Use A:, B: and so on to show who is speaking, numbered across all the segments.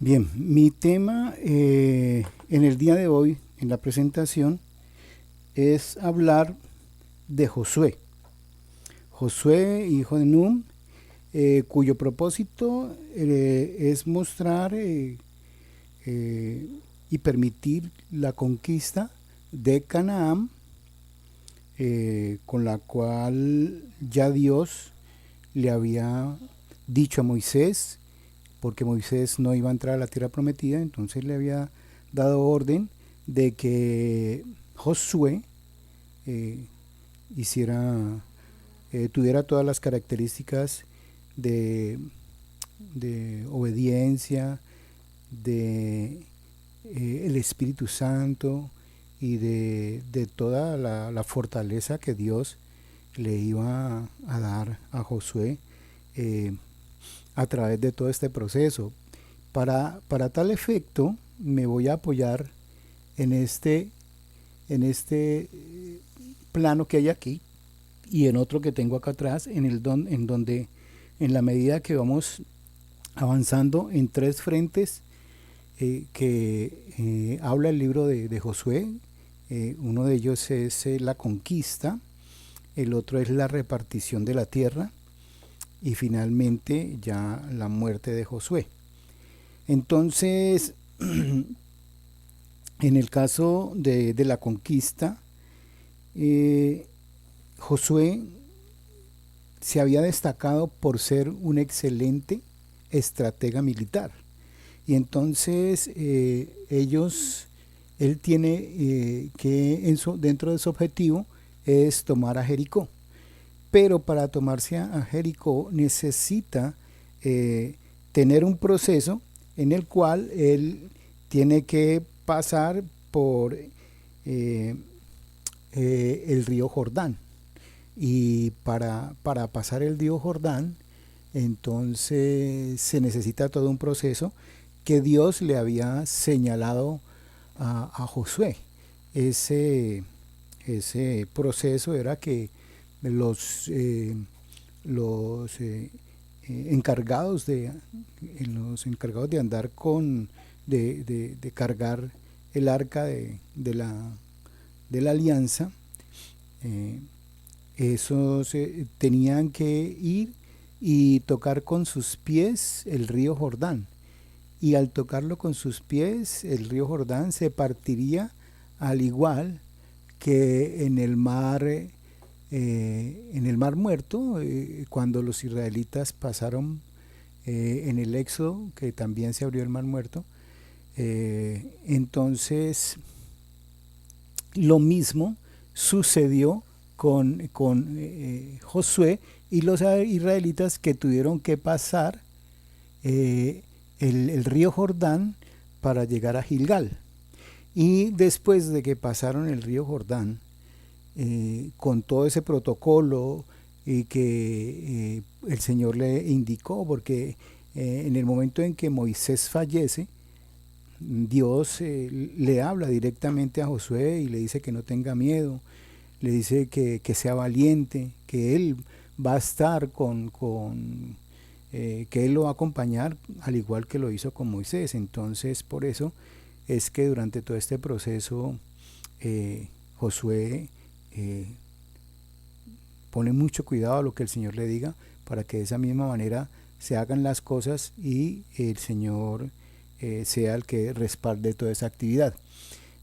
A: Bien, mi tema en el día de hoy, en la presentación, es hablar de Josué. Josué, hijo de Nun, cuyo propósito es mostrar eh, y permitir la conquista de Canaán, con la cual ya Dios le había dicho a Moisés, porque Moisés no iba a entrar a la tierra prometida, entonces le había dado orden de que Josué eh, hiciera, tuviera todas las características de, de obediencia, de el Espíritu Santo y de toda la fortaleza que Dios le iba a dar a Josué eh, a través de todo este proceso. Para tal efecto, me voy a apoyar en este plano que hay aquí y en otro que tengo acá atrás, en donde en la medida que vamos avanzando en tres frentes que habla el libro de Josué. Uno de ellos es la conquista, el otro es la repartición de la tierra y finalmente ya la muerte de Josué. Entonces, en el caso de la conquista, eh, Josué se había destacado por ser un excelente estratega militar. Y entonces él tiene que dentro de su objetivo es tomar a Jericó. Pero para tomarse a Jericó necesita eh, tener un proceso en el cual él tiene que pasar por el río Jordán. Y para pasar el río Jordán, entonces se necesita todo un proceso que Dios le había señalado a Josué. Ese, ese proceso era que los, eh, los encargados de andar de cargar el arca de la alianza, eh, esos tenían que ir y tocar con sus pies el río Jordán. Y al tocarlo con sus pies, el río Jordán se partiría al igual que en el mar muerto, cuando los israelitas pasaron en el Éxodo, que también se abrió el mar muerto. Entonces, lo mismo sucedió con Josué y los israelitas que tuvieron que pasar eh, el río Jordán para llegar a Gilgal. Y después de que pasaron el río Jordán, con todo ese protocolo y que el Señor le indicó, porque en el momento en que Moisés fallece, Dios le habla directamente a Josué y le dice que no tenga miedo, le dice que sea valiente, que él va a estar que él lo va a acompañar al igual que lo hizo con Moisés. Entonces, por eso es que durante todo este proceso Josué eh, pone mucho cuidado a lo que el Señor le diga para que de esa misma manera se hagan las cosas y el Señor sea el que respalde toda esa actividad.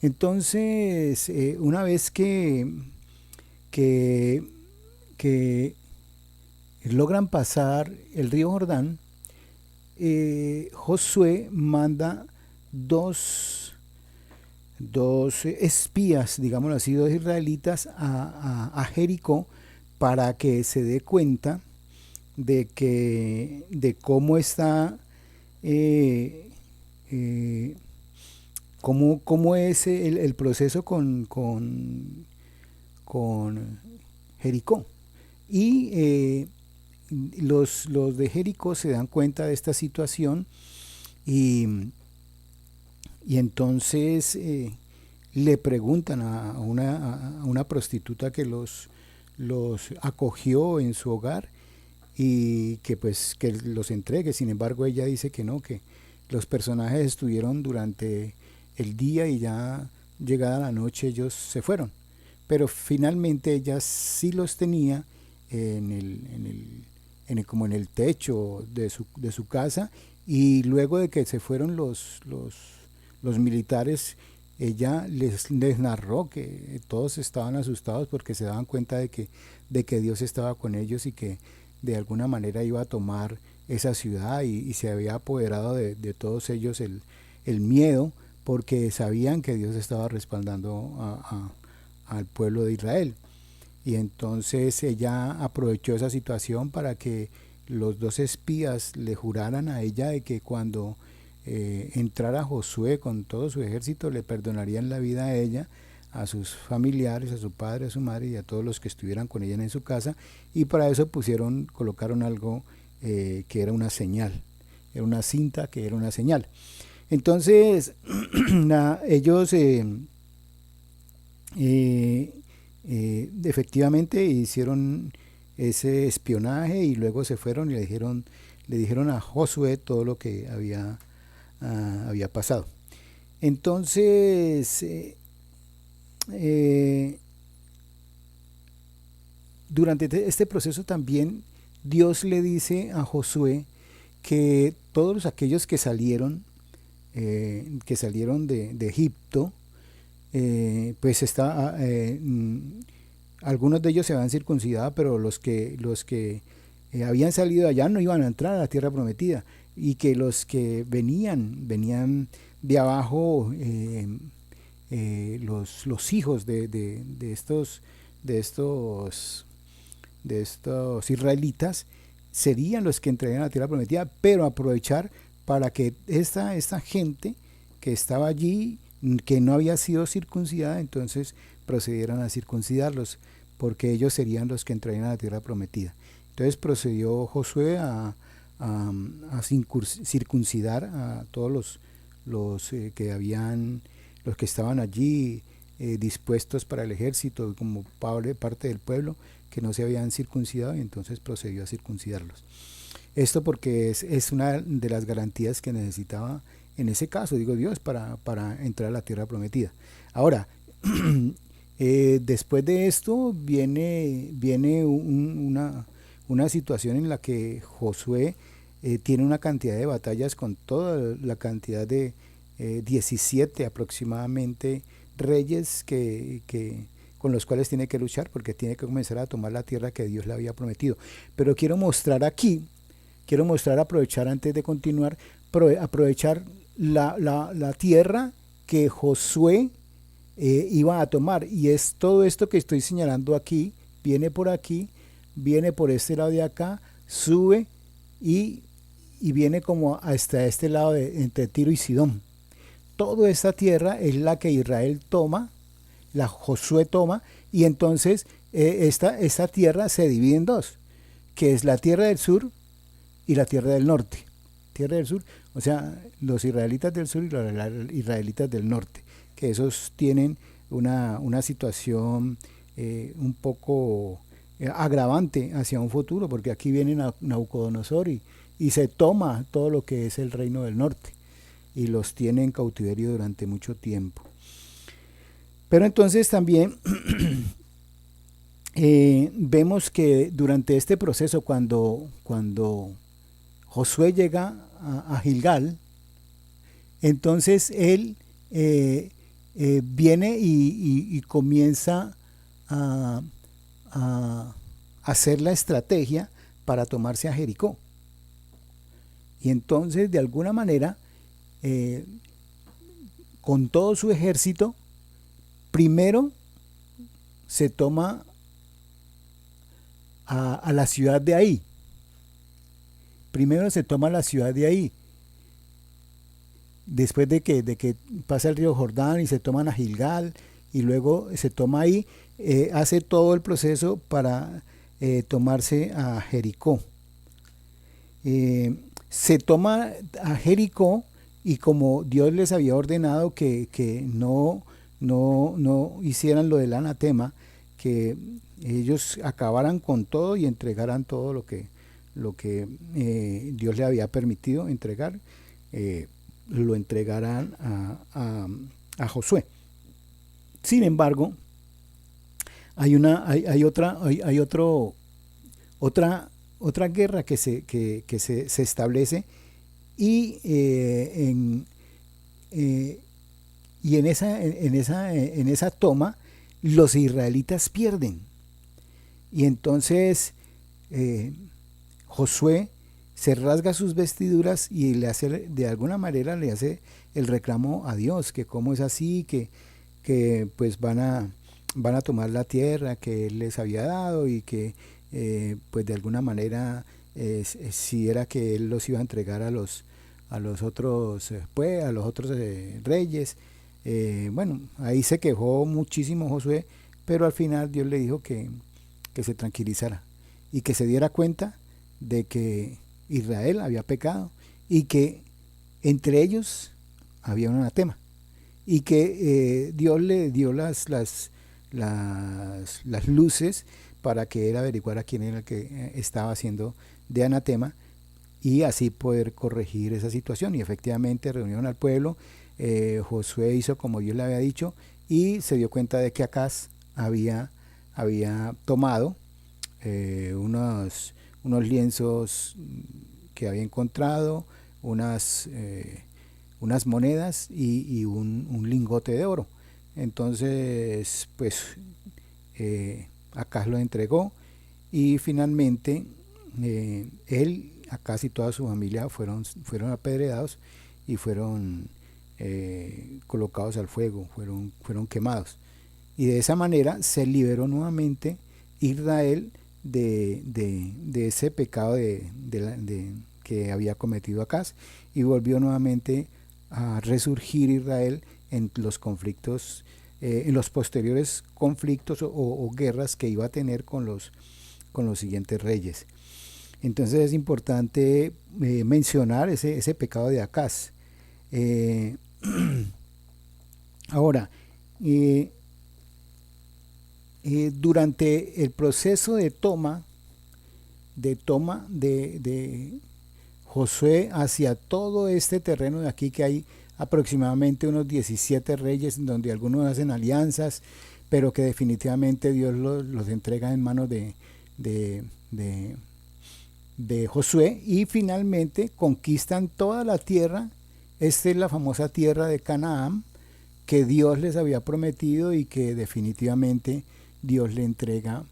A: Entonces, una vez que, que logran pasar el río Jordán, Josué manda dos espías, digámoslo así, dos israelitas a Jericó para que se dé cuenta de cómo está, eh, eh, cómo es el proceso con Jericó. Y los de Jericó se dan cuenta de esta situación y, y entonces le preguntan a una prostituta que los acogió en su hogar y que pues que los entregue. Sin embargo, ella dice que no, que Los personajes estuvieron durante el día y ya llegada la noche ellos se fueron. Pero finalmente ella sí los tenía como en el techo de su casa, y luego de que se fueron los militares, ella les narró que todos estaban asustados porque se daban cuenta de que Dios estaba con ellos y que de alguna manera iba a tomar esa ciudad, y se había apoderado de todos ellos el miedo, porque sabían que Dios estaba respaldando al pueblo de Israel. Y entonces ella aprovechó esa situación para que los dos espías le juraran a ella de que cuando entrara Josué con todo su ejército, le perdonarían la vida a ella, a sus familiares, a su padre, a su madre y a todos los que estuvieran con ella en su casa. Y para eso colocaron algo que era una señal, era una cinta que era una señal. Entonces ellos efectivamente hicieron ese espionaje, y luego se fueron y le dijeron a Josué todo lo que había pasado. Entonces, durante este proceso también Dios le dice a Josué que todos aquellos que salieron de Egipto, pues algunos de ellos se habían circuncidado, pero los que habían salido de allá no iban a entrar a la tierra prometida, y que los que venían de abajo, los hijos de estos israelitas serían los que entrarían a la tierra prometida, pero aprovechar para que esta gente que estaba allí, que no había sido circuncidada, entonces procedieran a circuncidarlos, porque ellos serían los que entrarían a la tierra prometida. Entonces procedió Josué a circuncidar a todos los que estaban allí dispuestos para el ejército, como parte del pueblo que no se habían circuncidado, y entonces procedió a circuncidarlos. Esto porque es una de las garantías que necesitaba en ese caso, digo Dios, para entrar a la tierra prometida. Ahora, después de esto viene una situación en la que Josué tiene una cantidad de batallas con toda la cantidad de 17 aproximadamente reyes con los cuales tiene que luchar, porque tiene que comenzar a tomar la tierra que Dios le había prometido. Pero quiero aprovechar antes de continuar, aprovechar la tierra que Josué iba a tomar, y es todo esto que estoy señalando aquí. Viene por aquí, viene por este lado de acá, sube y viene como hasta este lado entre Tiro y Sidón. Toda esta tierra es la que Israel toma, la Josué toma, y entonces esta tierra se divide en dos, que es la tierra del sur y la tierra del norte. Tierra del sur, o sea, los israelitas del sur y los israelitas del norte, que esos tienen una situación un poco agravante hacia un futuro, porque aquí viene Nabucodonosor y se toma todo lo que es el reino del norte y los tiene en cautiverio durante mucho tiempo. Pero entonces también vemos que durante este proceso, cuando Josué llega a Gilgal, entonces él viene y comienza a hacer la estrategia para tomarse a Jericó. Y entonces, de alguna manera, con todo su ejército, primero se toma a la ciudad de ahí. Primero se toma la ciudad de ahí. Después de que pasa el río Jordán y se toman a Gilgal, y luego se toma ahí, hace todo el proceso para tomarse a Jericó. Se toma a Jericó, y como Dios les había ordenado que no hicieran lo del anatema, que ellos acabaran con todo y entregaran todo lo que Dios le había permitido entregar, lo entregaran a Josué. Sin embargo, otra guerra que se establece y en esa toma los israelitas pierden. Y entonces Josué se rasga sus vestiduras y de alguna manera le hace el reclamo a Dios, que cómo es así, que pues van a tomar la tierra que él les había dado y que pues de alguna manera si era que él los iba a entregar a los otros reyes. Bueno, ahí se quejó muchísimo Josué, pero al final Dios le dijo que se tranquilizara y que se diera cuenta de que Israel había pecado y que entre ellos había un anatema y que Dios le dio las luces para que él averiguara quién era el que estaba haciendo de anatema y así poder corregir esa situación. Y efectivamente reunieron al pueblo, Josué hizo como Dios le había dicho y se dio cuenta de que Acaz había tomado unos lienzos que había encontrado, unas monedas y un lingote de oro. Entonces, pues, Acaz lo entregó y finalmente él, Acaz y toda su familia fueron apedreados y fueron colocados al fuego, fueron quemados. Y de esa manera se liberó nuevamente Israel de ese pecado que había cometido Acaz y volvió nuevamente a resurgir Israel en los conflictos, en los posteriores conflictos o guerras que iba a tener con los siguientes reyes. Entonces es importante mencionar ese pecado de Acaz. Ahora, durante el proceso de toma de Josué hacia todo este terreno de aquí, que hay aproximadamente unos 17 reyes, donde algunos hacen alianzas, pero que definitivamente Dios los entrega en manos de Josué, y finalmente conquistan toda la tierra. Esta es la famosa tierra de Canaán que Dios les había prometido y que definitivamente Dios le entrega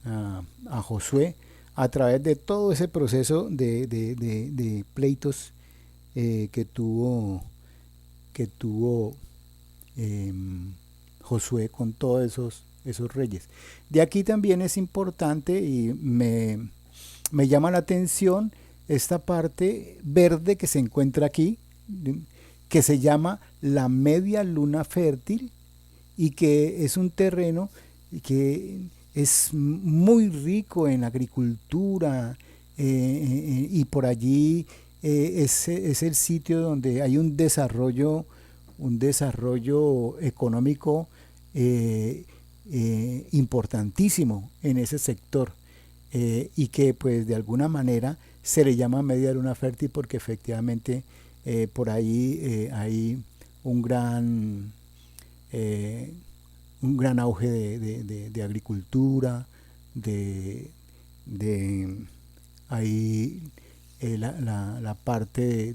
A: a Josué a través de todo ese proceso de pleitos que tuvo Josué con todos esos reyes. De aquí también es importante y me llama la atención esta parte verde que se encuentra aquí, que se llama la media luna fértil y que es un terreno que es muy rico en agricultura y por allí es el sitio donde hay un desarrollo económico importantísimo en ese sector y que pues de alguna manera se le llama media luna fértil porque efectivamente por ahí hay un gran auge de agricultura, ahí la parte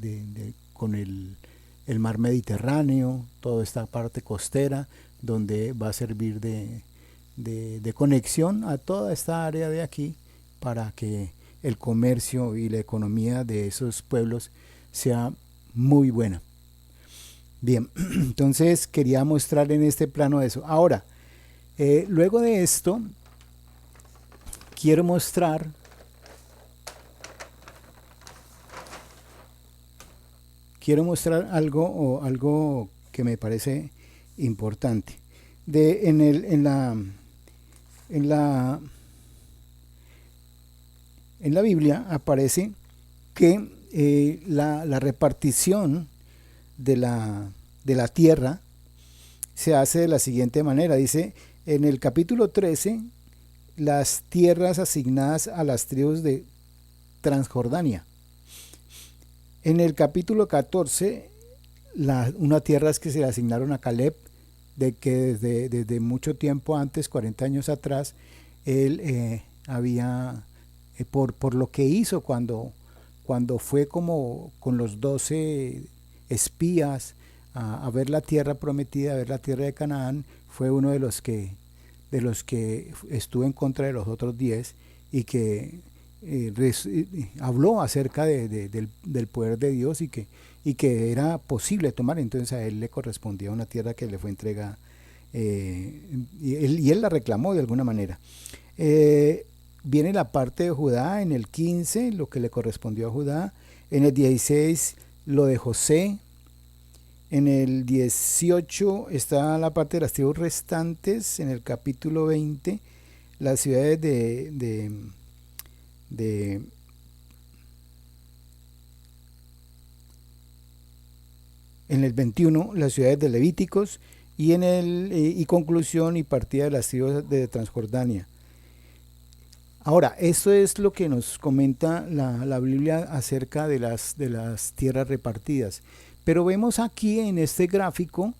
A: con el mar Mediterráneo, toda esta parte costera, donde va a servir de conexión a toda esta área de aquí para que el comercio y la economía de esos pueblos sea muy buena. Bien, entonces quería mostrar en este plano eso. Ahora, luego de esto, quiero mostrar algo que me parece importante. En la Biblia aparece que la repartición de la tierra se hace de la siguiente manera. Dice en el capítulo 13 las tierras asignadas a las tribus de Transjordania. En el capítulo 14 una tierra que se le asignaron a Caleb, de que desde mucho tiempo antes, 40 años atrás, él había, por lo que hizo cuando fue como con los 12 espías a ver la tierra prometida, a ver la tierra de Canaán, fue uno de los que estuvo en contra de los otros 10 y que habló acerca del poder de Dios y que era posible tomar. Entonces a él le correspondía una tierra que le fue entregada, y él la reclamó de alguna manera. Viene la parte de Judá en el 15, lo que le correspondió a Judá. En el 16, lo de José. En el 18 está la parte de las tribus restantes. En el capítulo 20, las ciudades de en el 21, las ciudades de Levíticos, y conclusión y partida de las tribus de Transjordania. Ahora, esto es lo que nos comenta la Biblia acerca de las tierras repartidas. Pero vemos aquí en este gráfico,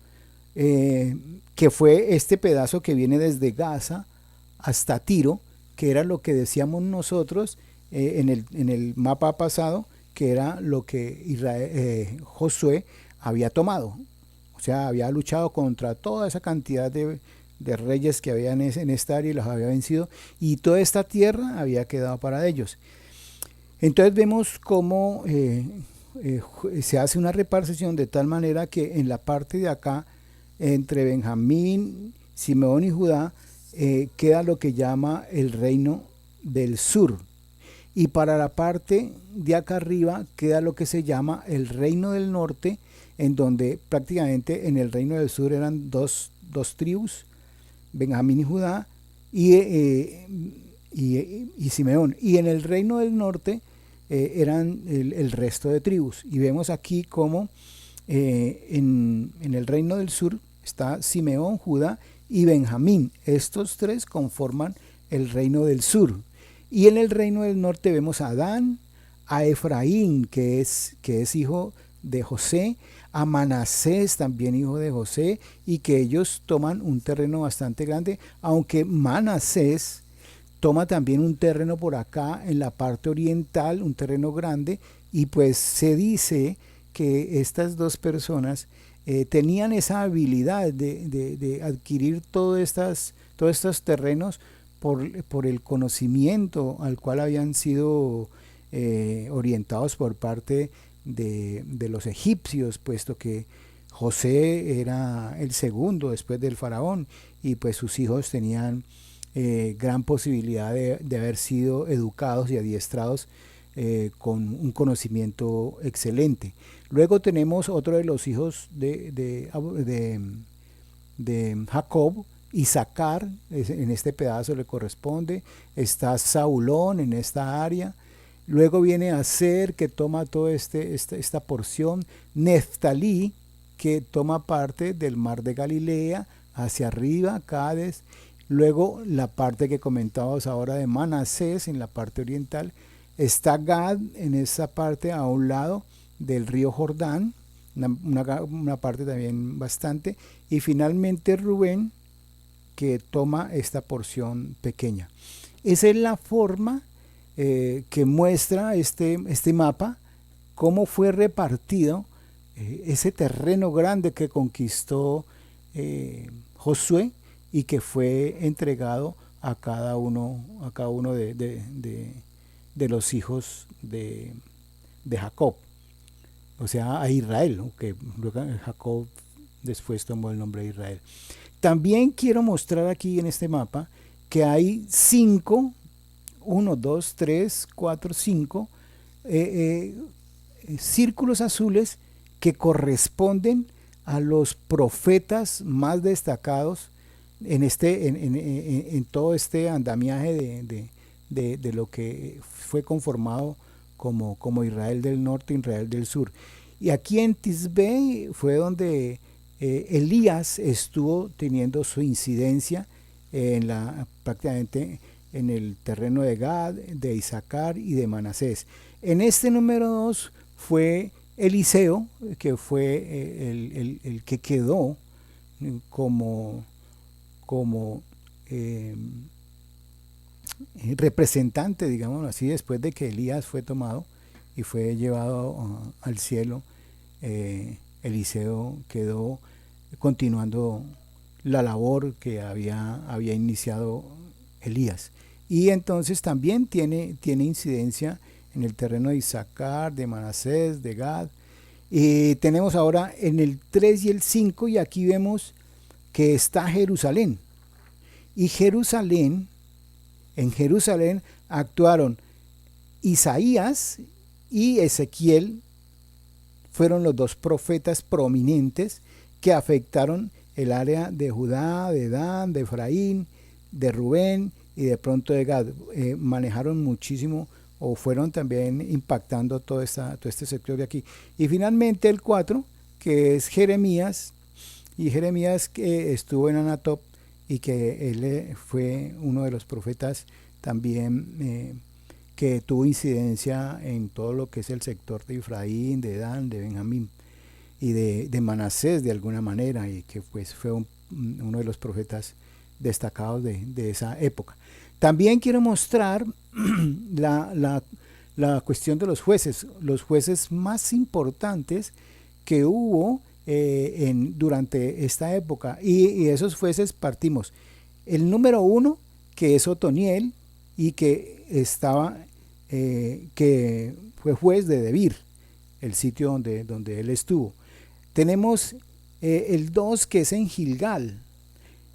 A: que fue este pedazo que viene desde Gaza hasta Tiro, que era lo que decíamos nosotros en el mapa pasado, que era lo que Josué había tomado. O sea, había luchado contra toda esa cantidad de reyes que había en esta área y los había vencido, y toda esta tierra había quedado para ellos. Entonces vemos cómo se hace una repartición de tal manera que en la parte de acá, entre Benjamín, Simeón y Judá, queda lo que llama el reino del sur, y para la parte de acá arriba queda lo que se llama el reino del norte, en donde prácticamente en el reino del sur eran dos tribus, Benjamín y Judá, y Simeón, y en el reino del norte eran el resto de tribus. Y vemos aquí como en el reino del sur está Simeón, Judá y Benjamín. Estos tres conforman el reino del sur. Y en el reino del norte vemos a Dan, a Efraín, que es hijo de José, a Manasés, también hijo de José, y que ellos toman un terreno bastante grande, aunque Manasés toma también un terreno por acá en la parte oriental, un terreno grande, y pues se dice que estas dos personas tenían esa habilidad de adquirir todos estos terrenos por el conocimiento al cual habían sido orientados por parte de los egipcios, puesto que José era el segundo después del faraón, y pues sus hijos tenían gran posibilidad de haber sido educados y adiestrados con un conocimiento excelente. Luego tenemos otro de los hijos de Jacob, Isaacar, en este pedazo le corresponde. Está Saulón en esta área. Luego viene Aser, que toma toda esta porción. Neftalí, que toma parte del mar de Galilea hacia arriba, Cades. Luego la parte que comentábamos ahora de Manasés en la parte oriental. Está Gad en esa parte a un lado del río Jordán, una parte también bastante. Y finalmente Rubén, que toma esta porción pequeña. Esa es la forma que muestra este mapa, cómo fue repartido ese terreno grande que conquistó Josué y que fue entregado a cada uno de los hijos de Jacob, o sea, a Israel, ¿no? Que luego Jacob después tomó el nombre de Israel. También quiero mostrar aquí en este mapa que hay 5, 1, 2, 3, 4, 5 círculos azules que corresponden a los profetas más destacados en todo este andamiaje de lo que fue conformado como Israel del norte, Israel del sur. Y aquí en Tisbe fue donde Elías estuvo teniendo su incidencia prácticamente en el terreno de Gad, de Isaacar y de Manasés. En este número 2 fue Eliseo, que fue el que quedó como, como eh, representante, digamos así, después de que Elías fue tomado y fue llevado al cielo. Eliseo quedó continuando la labor que había iniciado Elías. Y entonces también tiene incidencia en el terreno de Isaacar, de Manasés, de Gad. Y tenemos ahora en el 3 y el 5, y aquí vemos que está Jerusalén. Y en Jerusalén actuaron Isaías y Ezequiel, fueron los dos profetas prominentes que afectaron el área de Judá, de Dan, de Efraín, de Rubén y de pronto de Gad. Manejaron muchísimo, o fueron también impactando todo este sector de aquí. Y finalmente el 4, que es Jeremías, y Jeremías que estuvo en Anatop, y que él fue uno de los profetas también que tuvo incidencia en todo lo que es el sector de Efraín, de Dan, de Benjamín y de Manasés de alguna manera, y que pues fue uno de los profetas destacados de esa época. También quiero mostrar la cuestión de los jueces más importantes que hubo durante esta época, y esos jueces partimos. El número 1, que es Otoniel, y que que fue juez de Debir, el sitio donde él estuvo. Tenemos el 2, que es en Gilgal,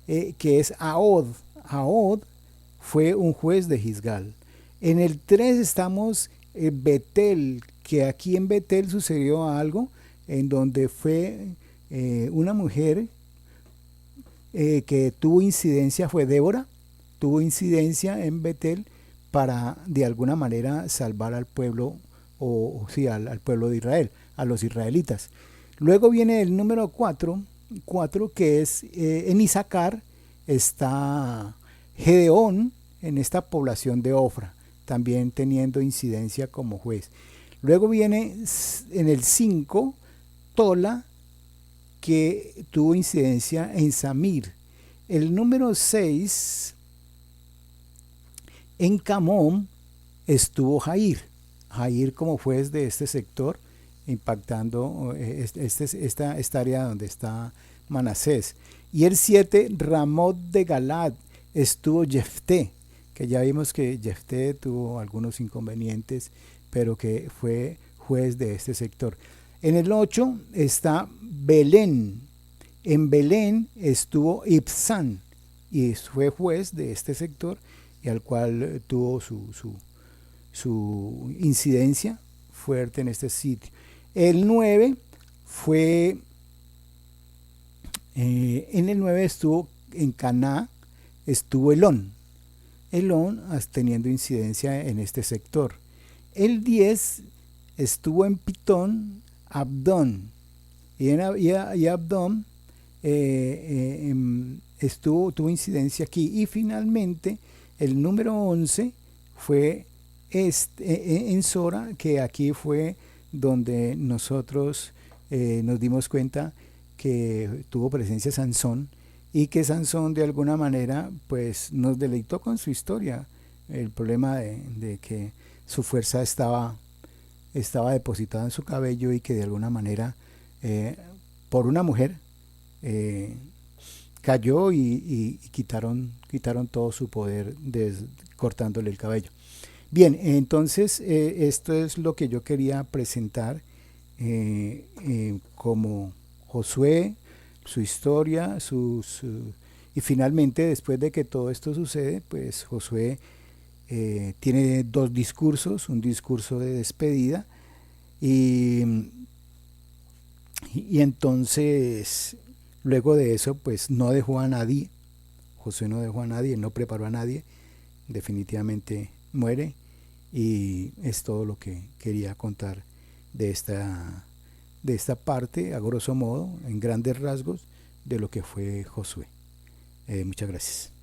A: que es Ahod. Ahod fue un juez de Gilgal. En el 3 estamos en Betel, que aquí en Betel sucedió algo en donde fue una mujer que tuvo incidencia, fue Débora, tuvo incidencia en Betel para de alguna manera salvar al pueblo, o sí, al pueblo de Israel, a los israelitas. Luego viene el número 4, que es en Isaacar, está Gedeón, en esta población de Ofra, también teniendo incidencia como juez. Luego viene en el 5, Tola, que tuvo incidencia en Samir. El número 6, en Camón, estuvo Jair como juez de este sector, impactando esta área donde está Manasés. Y el 7, Ramot de Galad, estuvo Jefté, que ya vimos que Jefté tuvo algunos inconvenientes, pero que fue juez de este sector. En el 8 está Belén. En Belén estuvo Ibsán, y fue juez de este sector, y al cual tuvo su incidencia fuerte en este sitio. El 9 fue, en el 9 estuvo en Caná, estuvo Elón teniendo incidencia en este sector. El 10 estuvo en Pitón, Abdón, y Abdón tuvo incidencia aquí. Y finalmente el número 11 fue en Sora, que aquí fue donde nosotros nos dimos cuenta que tuvo presencia Sansón, y que Sansón de alguna manera pues nos deleitó con su historia. El problema de que su fuerza estaba depositada en su cabello, y que de alguna manera por una mujer cayó, y quitaron todo su poder cortándole el cabello. Bien, entonces esto es lo que yo quería presentar como Josué, su historia, y finalmente, después de que todo esto sucede, pues Josué tiene dos discursos, un discurso de despedida, y entonces luego de eso pues no dejó a nadie. Josué no dejó a nadie, no preparó a nadie, definitivamente muere, y es todo lo que quería contar de esta parte, a grosso modo, en grandes rasgos, de lo que fue Josué. Muchas gracias.